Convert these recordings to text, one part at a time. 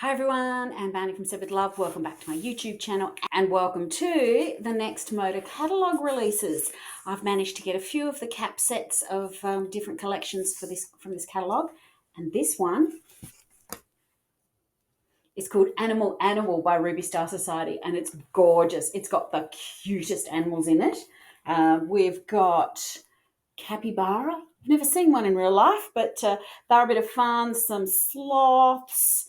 Hi everyone, Anne Barney from Said With Love. Welcome back to my YouTube channel and welcome to the next Moda catalogue releases. I've managed to get a few of the cap sets of different collections from this catalogue, and this one is called Animal Animal by Ruby Star Society, and it's gorgeous. It's got the cutest animals in it. We've got capybara. I've never seen one in real life, but they're a bit of fun. Some sloths,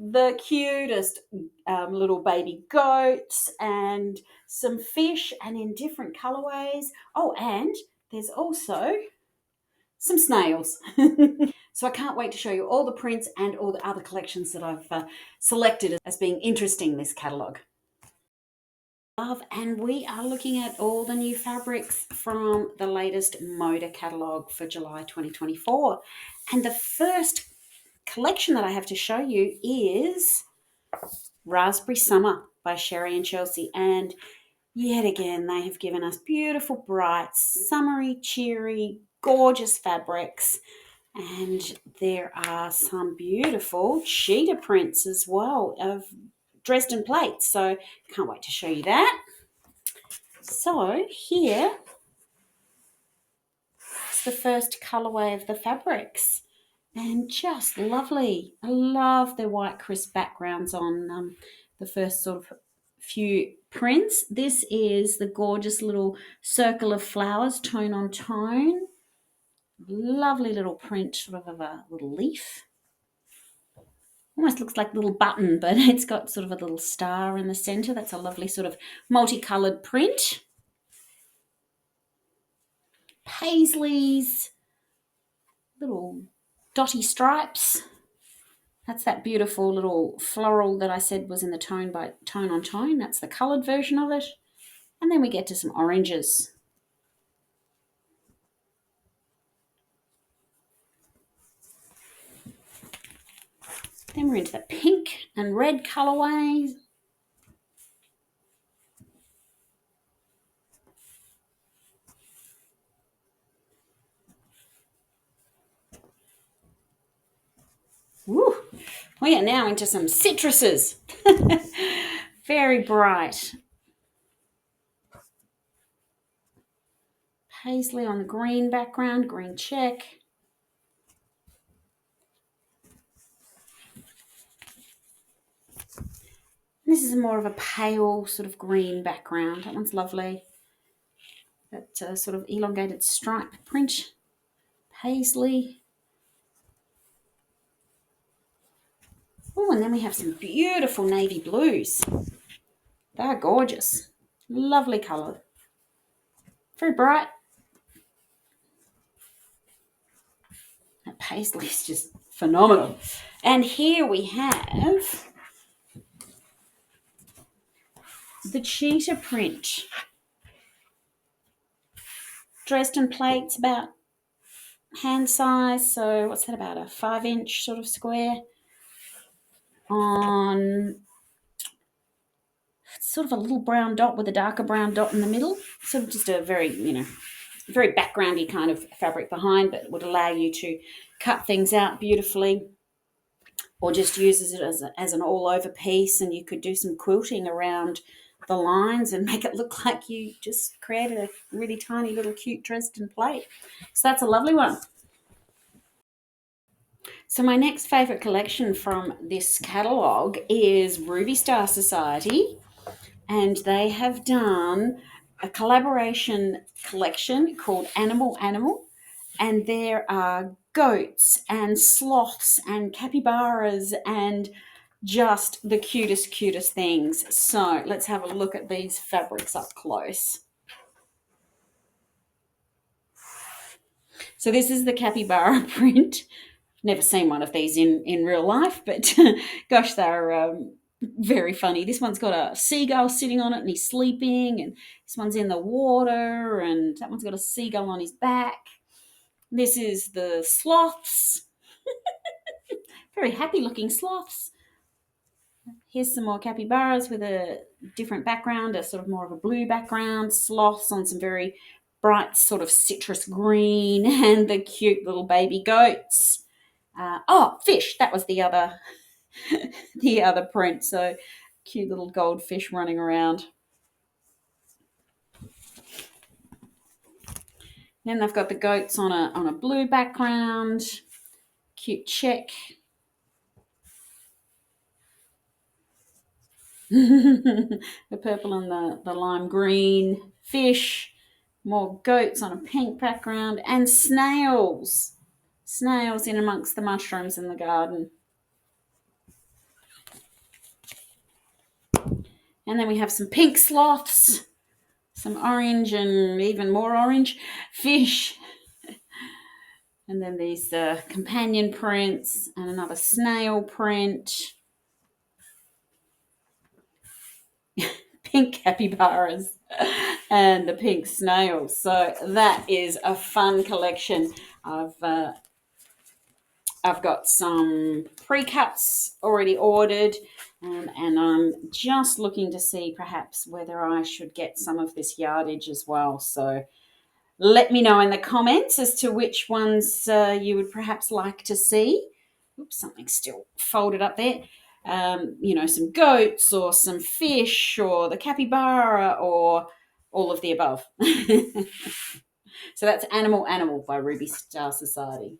the cutest little baby goats, and some fish, and in different colorways. Oh, and there's also some snails. So I can't wait to show you all the prints and all the other collections that I've selected as being interesting in this catalogue. And we are looking at all the new fabrics from the latest Moda catalogue for July 2024. And the first collection that I have to show you is Raspberry Summer by Sherri and Chelsi. And yet again, they have given us beautiful, bright, summery, cheery, gorgeous fabrics. And there are some beautiful cheetah prints as well of Dresden plates. So can't wait to show you that. So here is the first colorway of the fabrics. And just lovely. I love the white crisp backgrounds on the first sort of few prints. This is the gorgeous little circle of flowers, tone on tone. Lovely little print, sort of a little leaf. Almost looks like a little button, but it's got sort of a little star in the center. That's a lovely sort of multicolored print. Paisleys, little dotty stripes. That's that beautiful little floral that I said was in the tone on tone. That's the coloured version of it. And then we get to some oranges. Then we're into the pink and red colourways. Woo. We are now into some citruses. Very bright. Paisley on the green background, green check. This is more of a pale sort of green background. That one's lovely. That sort of elongated stripe print. Paisley. Oh, and then we have some beautiful navy blues. They're gorgeous. Lovely colour. Very bright. That paisley is just phenomenal. And here we have the cheetah print. Dresden plates about hand size. So what's that, about a 5-inch sort of square on sort of a little brown dot with a darker brown dot in the middle. Sort of just a very, very backgroundy kind of fabric behind, but would allow you to cut things out beautifully, or just uses it as an all-over piece, and you could do some quilting around the lines and make it look like you just created a really tiny little cute Dresden plate. So that's a lovely one. So my next favourite collection from this catalogue is Ruby Star Society, and they have done a collaboration collection called Animal Animal, and there are goats and sloths and capybaras and just the cutest things. So let's have a look at these fabrics up close. So this is the capybara print. Never seen one of these in real life, but gosh, they're very funny. This one's got a seagull sitting on it and he's sleeping, and this one's in the water, and that one's got a seagull on his back. This is the sloths. Very happy looking sloths. Here's some more capybaras with a different background, a sort of more of a blue background. Sloths on some very bright sort of citrus green, and the cute little baby goats. Fish. That was the other the other print. So cute little goldfish running around. Then they've got the goats on a blue background. Cute check. The purple and the lime green fish. More goats on a pink background. And snails. Snails in amongst the mushrooms in the garden. And then we have some pink sloths, some orange and even more orange fish. And then these companion prints and another snail print. Pink capybaras and the pink snails. So that is a fun collection. I've got some pre-cuts already ordered, and I'm just looking to see perhaps whether I should get some of this yardage as well. So let me know in the comments as to which ones you would perhaps like to see. Oops, something's still folded up there. Some goats or some fish or the capybara or all of the above. So that's Animal by Ruby Star Society.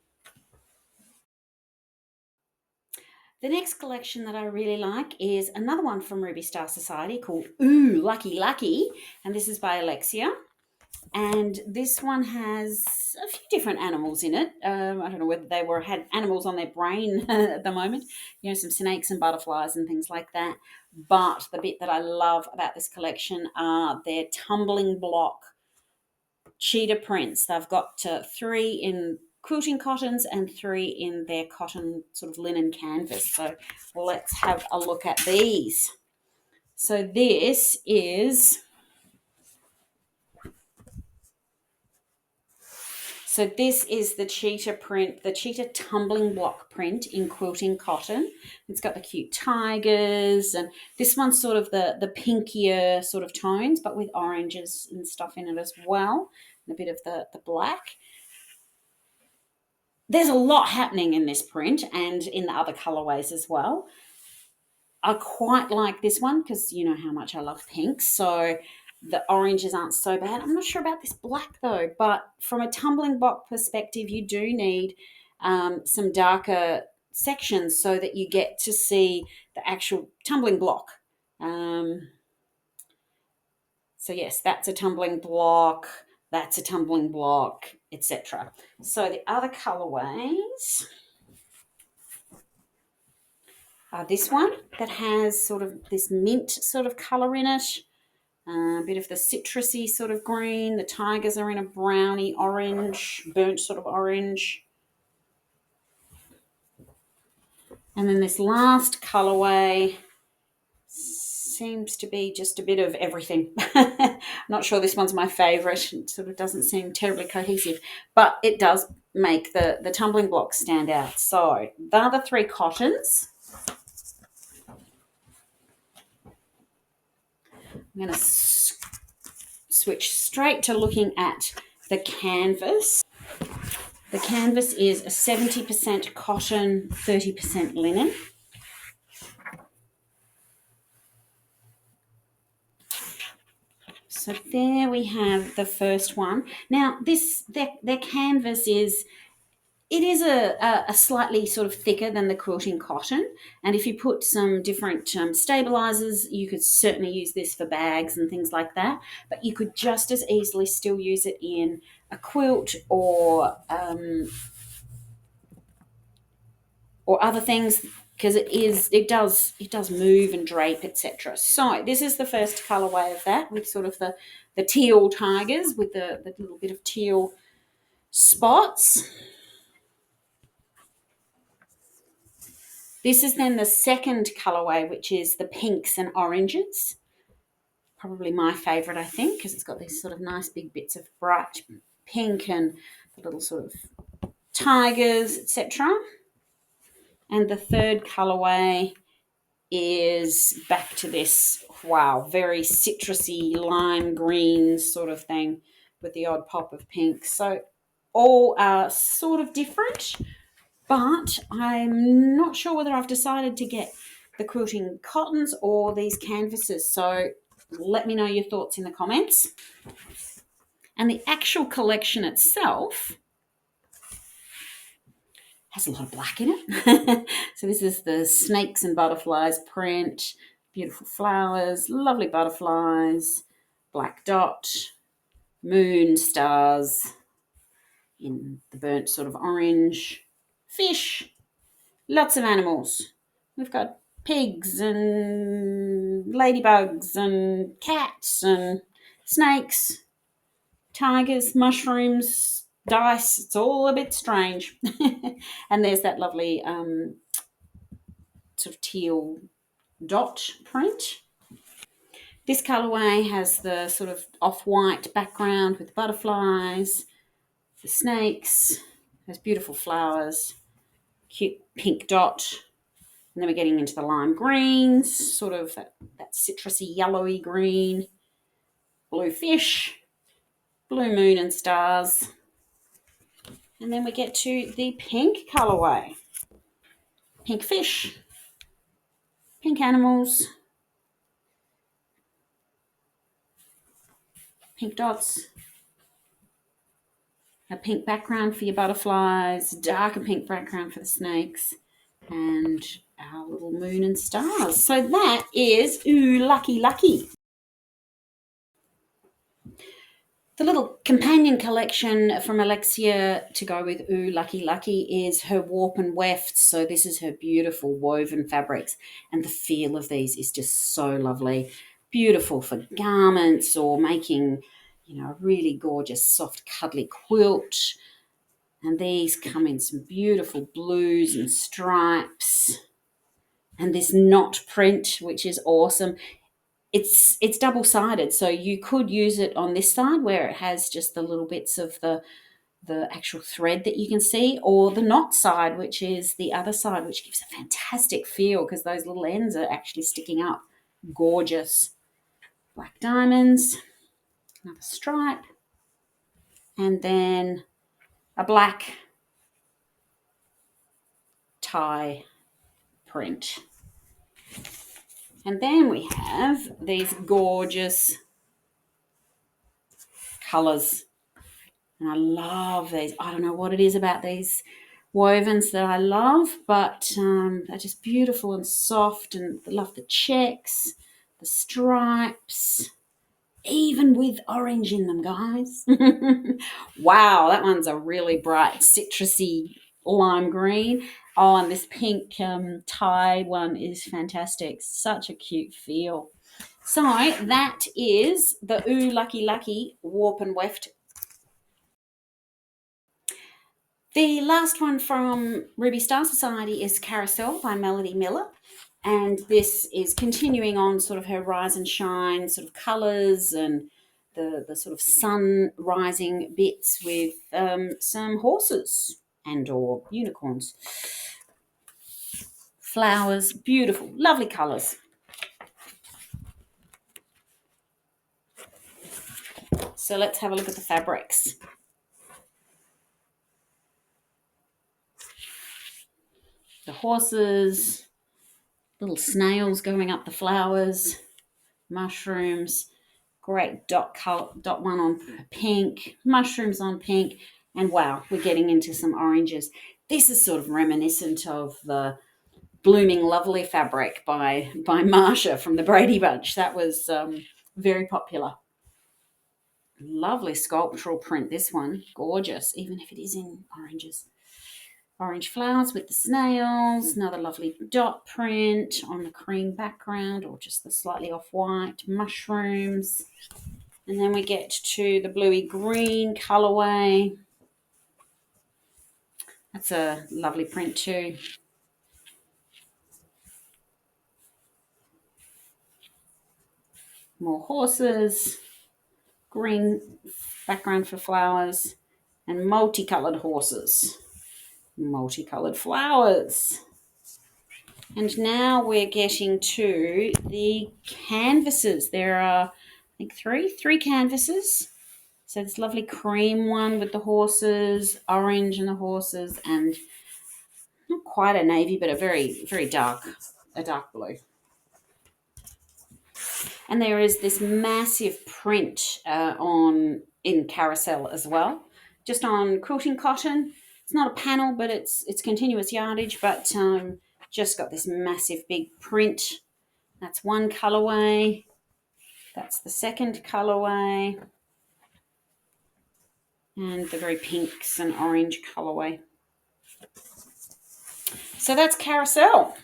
The next collection that I really like is another one from Ruby Star Society called Ooh, Lucky Lucky, and this is by Alexia. And this one has a few different animals in it. I don't know whether they had animals on their brain at the moment, some snakes and butterflies and things like that. But the bit that I love about this collection are their tumbling block cheetah prints. They've got 3 in quilting cottons and 3 in their cotton sort of linen canvas. So let's have a look at these. So this is the cheetah print, the cheetah tumbling block print in quilting cotton. It's got the cute tigers, and this one's sort of the pinkier sort of tones, but with oranges and stuff in it as well, and a bit of the black. There's a lot happening in this print and in the other colorways as well. I quite like this one because you know how much I love pink, so the oranges aren't so bad. I'm not sure about this black though, but from a tumbling block perspective, you do need some darker sections so that you get to see the actual tumbling block. So yes, that's a tumbling block, that's a tumbling block, etc. So the other colorways are this one that has sort of this mint sort of color in it. A bit of the citrusy sort of green. The tigers are in a browny orange, burnt sort of orange. And then this last colorway seems to be just a bit of everything. I'm not sure this one's my favourite. It sort of doesn't seem terribly cohesive, but it does make the tumbling blocks stand out. So the other 3 cottons. I'm going to switch straight to looking at the canvas. The canvas is a 70% cotton, 30% linen. So there we have the first one. Now their canvas is a slightly sort of thicker than the quilting cotton, and if you put some different stabilizers, you could certainly use this for bags and things like that, but you could just as easily still use it in a quilt or other things, because it does move and drape, etc. So this is the first colorway of that, with sort of the teal tigers with the little bit of teal spots. This is then the second colorway, which is the pinks and oranges. Probably my favourite, I think, because it's got these sort of nice big bits of bright pink and the little sort of tigers, etc. And the third colorway is back to this, wow, very citrusy lime green sort of thing with the odd pop of pink. So all are sort of different, but I'm not sure whether I've decided to get the quilting cottons or these canvases. So let me know your thoughts in the comments. And the actual collection itself has a lot of black in it. So this is the snakes and butterflies print, beautiful flowers, lovely butterflies, black dot, moon, stars in the burnt sort of orange, fish, lots of animals. We've got pigs and ladybugs and cats and snakes, tigers, mushrooms, dice. It's all a bit strange. And there's that lovely sort of teal dot print. This colourway has the sort of off-white background with butterflies, the snakes, those beautiful flowers, cute pink dot. And then we're getting into the lime greens, sort of that citrusy yellowy green, blue fish, blue moon and stars. And then we get to the pink colourway. Pink fish, pink animals, pink dots, a pink background for your butterflies, darker pink background for the snakes, and our little moon and stars. So that is Ooh Lucky Lucky. The little companion collection from Alexia to go with Ooh Lucky Lucky is her warp and weft. So this is her beautiful woven fabrics, and the feel of these is just so lovely. Beautiful for garments or making, a really gorgeous soft cuddly quilt. And these come in some beautiful blues and stripes. And this knot print, which is awesome. It's double-sided, so you could use it on this side where it has just the little bits of the actual thread that you can see, or the knot side, which is the other side, which gives a fantastic feel because those little ends are actually sticking up. Gorgeous. Black diamonds, another stripe, and then a black tie print. And then we have these gorgeous colours. And I love these. I don't know what it is about these wovens that I love, but they're just beautiful and soft, and I love the checks, the stripes, even with orange in them, guys. Wow, that one's a really bright citrusy lime green. Oh, and this pink tie one is fantastic. Such a cute feel. So that is the Ooh Lucky Lucky Warp and Weft. The last one from Ruby Star Society is Carousel by Melody Miller. And this is continuing on sort of her rise and shine sort of colours and the sort of sun rising bits with some horses and or unicorns. Flowers, beautiful, lovely colours. So let's have a look at the fabrics. The horses, little snails going up the flowers, mushrooms, great dot one on pink, mushrooms on pink, and wow, we're getting into some oranges. This is sort of reminiscent of the Blooming Lovely fabric by Marsha from the Brady Bunch. That was very popular. Lovely sculptural print, this one. Gorgeous, even if it is in oranges. Orange flowers with the snails. Another lovely dot print on the cream background or just the slightly off-white. Mushrooms. And then we get to the bluey green colourway. That's a lovely print too. More horses, green background for flowers, and multicoloured horses, multicoloured flowers. And now we're getting to the canvases. There are, I think, three canvases. So this lovely cream one with the horses, orange and the horses, and not quite a navy, but a very, very dark, a dark blue. And there is this massive print in Carousel as well, just on quilting cotton. It's not a panel, but it's continuous yardage, but just got this massive big print. That's one colourway. That's the second colourway. And the very pinks and orange colourway. So that's Carousel.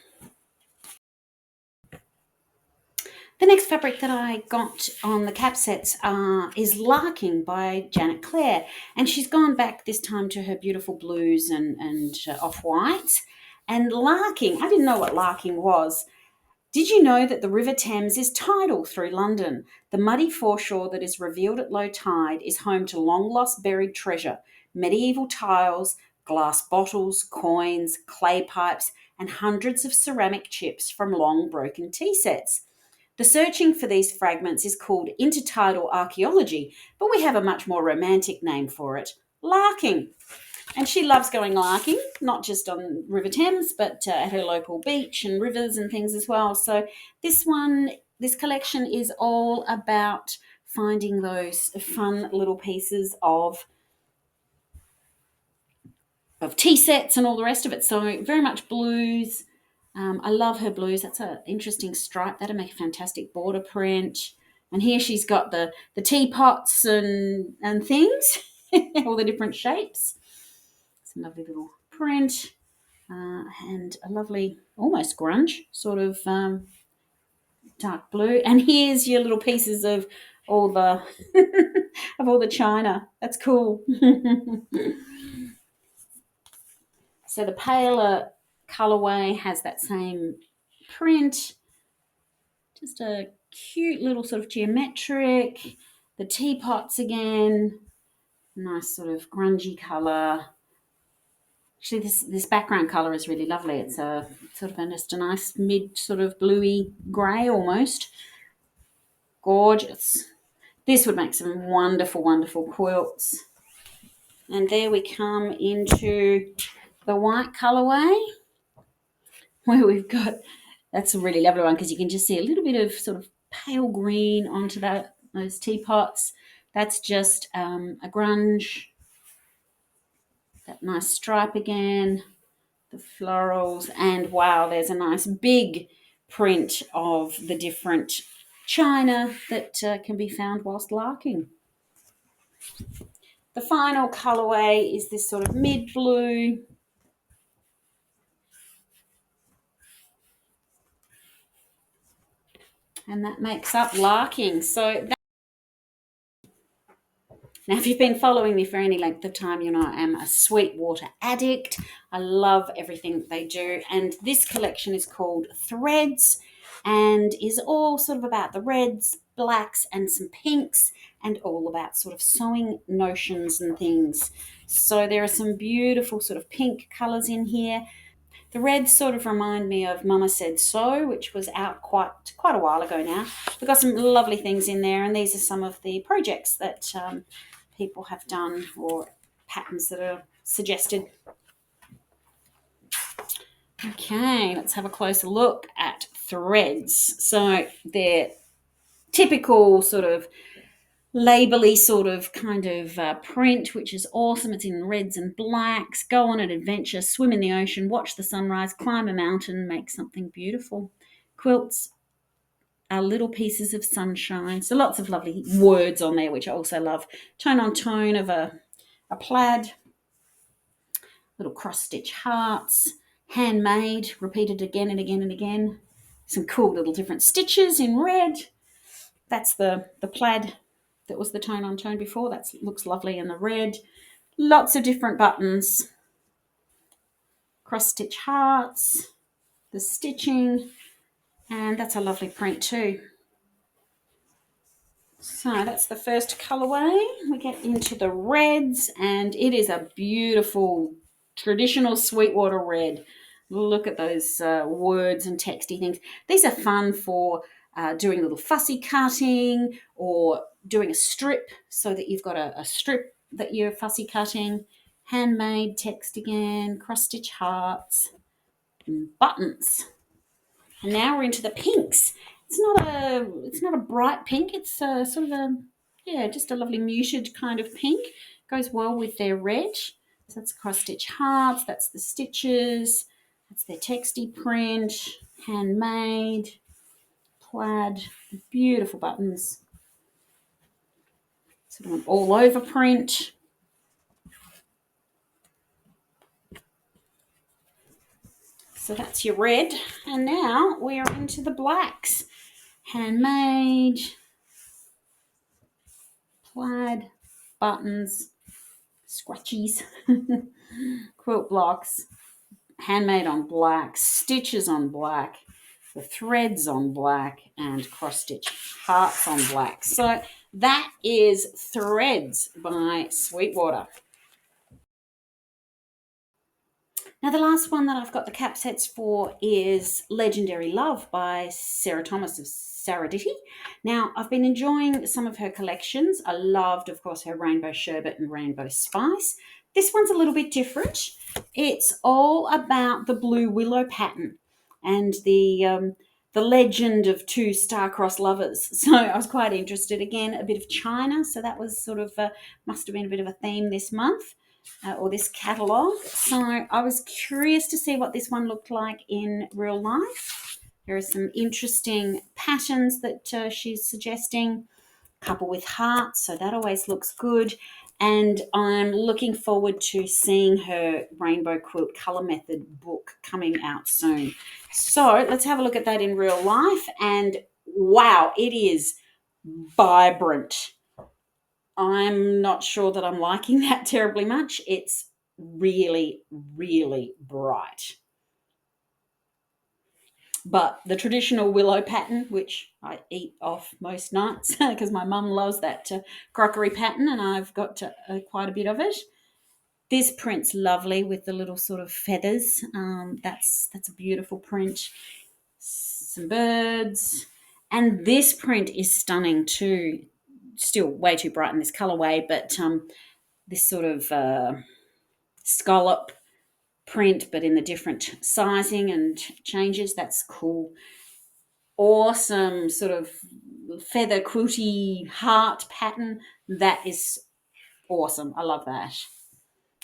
The next fabric that I got on the cap sets is Larking by Clare. And she's gone back this time to her beautiful blues and off-whites. And Larking, I didn't know what Larking was. Did you know that the River Thames is tidal through London? The muddy foreshore that is revealed at low tide is home to long-lost buried treasure, medieval tiles, glass bottles, coins, clay pipes, and hundreds of ceramic chips from long broken tea sets. The searching for these fragments is called intertidal archaeology, but we have a much more romantic name for it, larking. And she loves going larking, not just on River Thames, but at her local beach and rivers and things as well. So this collection is all about finding those fun little pieces of tea sets and all the rest of it. So very much blues. I love her blues. That's an interesting stripe. That'll make a fantastic border print. And here she's got the teapots and things, all the different shapes. It's a lovely little print and a lovely, almost grunge sort of dark blue. And here's your little pieces of all the of all the china. That's cool. So the paler colorway has that same print, just a cute little sort of geometric. The teapots again, nice sort of grungy color. Actually, this background color is really lovely. It's a sort of just a nice mid sort of bluey grey almost. Gorgeous. This would make some wonderful, wonderful quilts. And there we come into the white colorway, where we've got, that's a really lovely one because you can just see a little bit of sort of pale green onto those teapots. That's just a grunge. That nice stripe again, the florals, and wow, there's a nice big print of the different china that can be found whilst larking. The final colourway is this sort of mid-blue. And that makes up larking. So now, if you've been following me for any length of time, you know I am a Sweetwater addict. I love everything they do. And this collection is called Threads and is all sort of about the reds, blacks, and some pinks, and all about sort of sewing notions and things. So there are some beautiful sort of pink colours in here. The reds sort of remind me of Mama Said So, which was out quite a while ago now. We've got some lovely things in there, and these are some of the projects that people have done or patterns that are suggested. Okay, let's have a closer look at threads. So they're typical sort of labely sort of kind of print, which is awesome. It's in reds and blacks. Go on an adventure, swim in the ocean, watch the sunrise, climb a mountain, make something beautiful. Quilts are little pieces of sunshine. So lots of lovely words on there, which I also love. Tone on tone of a plaid. Little cross-stitch hearts. Handmade, repeated again and again and again. Some cool little different stitches in red. That's the plaid that was the tone on tone before. That looks lovely in the red. Lots of different buttons. Cross-stitch hearts. The stitching. And that's a lovely print too. So that's the first colourway. We get into the reds, and it is a beautiful traditional Sweetwater red. Look at those words and texty things. These are fun for doing a little fussy cutting or doing a strip so that you've got a strip that you're fussy cutting. handmade text again, cross-stitch hearts, and buttons. And now we're into the pinks. It's not a bright pink. It's sort of just a lovely muted kind of pink. Goes well with their red. So that's cross-stitch hearts. That's the stitches. That's their texty print, handmade, plaid, beautiful buttons. Sort of an all-over print. So that's your red. And now we are into the blacks. Handmade, plaid, buttons, scratchies, quilt blocks, handmade on black, stitches on black, the threads on black, and cross-stitch hearts on black. So that is Threads by Sweetwater. Now, the last one that I've got the cap sets for is Legendary Love by Sarah Thomas of Sariditty. Now, I've been enjoying some of her collections. I loved, of course, her Rainbow Sherbet and Rainbow Spice. This one's a little bit different. It's all about the blue willow pattern and the legend of two star-crossed lovers. So I was quite interested. Again, a bit of China. So that was sort of, must have been a bit of a theme this month. Or this catalogue. So I was curious to see what this one looked like in real life. There are some interesting patterns that she's suggesting, couple with hearts, so that always looks good. And I'm looking forward to seeing her Rainbow Quilt Colour Method book coming out soon. So let's have a look at that in real life. And wow, it is vibrant. I'm not sure that I'm liking that terribly much. It's really, really bright. But the traditional willow pattern, which I eat off most nights because my mum loves that crockery pattern and I've got quite a bit of it. This print's lovely with the little sort of feathers. That's a beautiful print. Some birds. And this print is stunning too. Still way too bright in this colorway, but this sort of scallop print, but in the different sizing and changes. That's cool. Awesome sort of feather quilty heart pattern. That is awesome. I love that.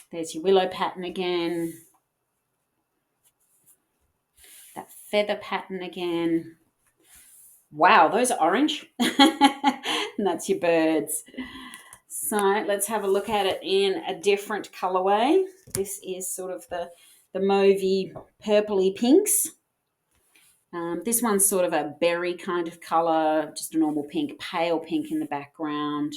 There's your willow pattern again. That feather pattern again. Wow, those are orange. And that's your birds. So let's have a look at it in a different colorway. This is sort of the mauvey purpley pinks. This one's sort of a berry kind of color, just a normal pink, pale pink in the background.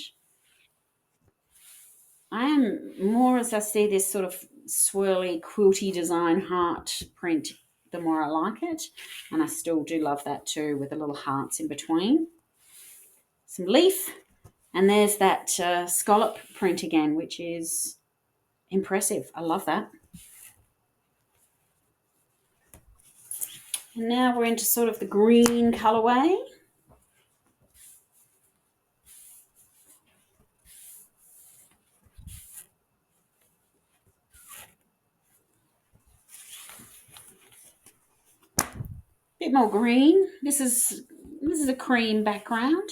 I am more, as I see this sort of swirly quilty design heart print, the more I like it. And I still do love that too, with the little hearts in between. Some leaf. And there's that scallop print again, which is impressive. I love that. And now we're into sort of the green colorway. Bit more green. This is a cream background.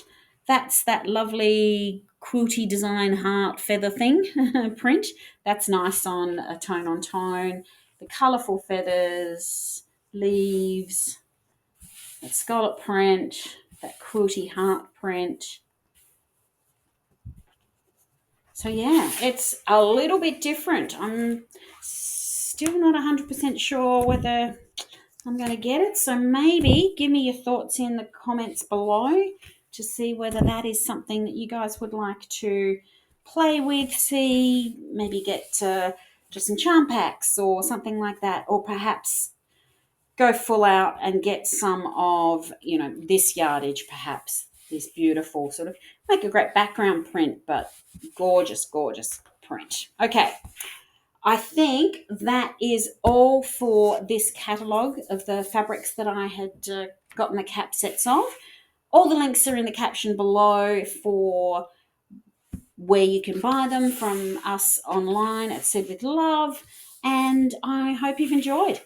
That's that lovely quilty design heart feather thing print. That's nice on a tone on tone. The colourful feathers, leaves, that scallop print, that quilty heart print. So yeah, it's a little bit different. I'm still not 100% sure whether I'm going to get it. So maybe give me your thoughts in the comments below to see whether that is something that you guys would like to play with, see, maybe get just some charm packs or something like that, or perhaps go full out and get some of, this yardage, perhaps, this beautiful sort of, make a great background print, but gorgeous, gorgeous print. Okay. I think that is all for this catalogue of the fabrics that I had gotten the cap sets of. All the links are in the caption below for where you can buy them from us online at Said With Love. And I hope you've enjoyed.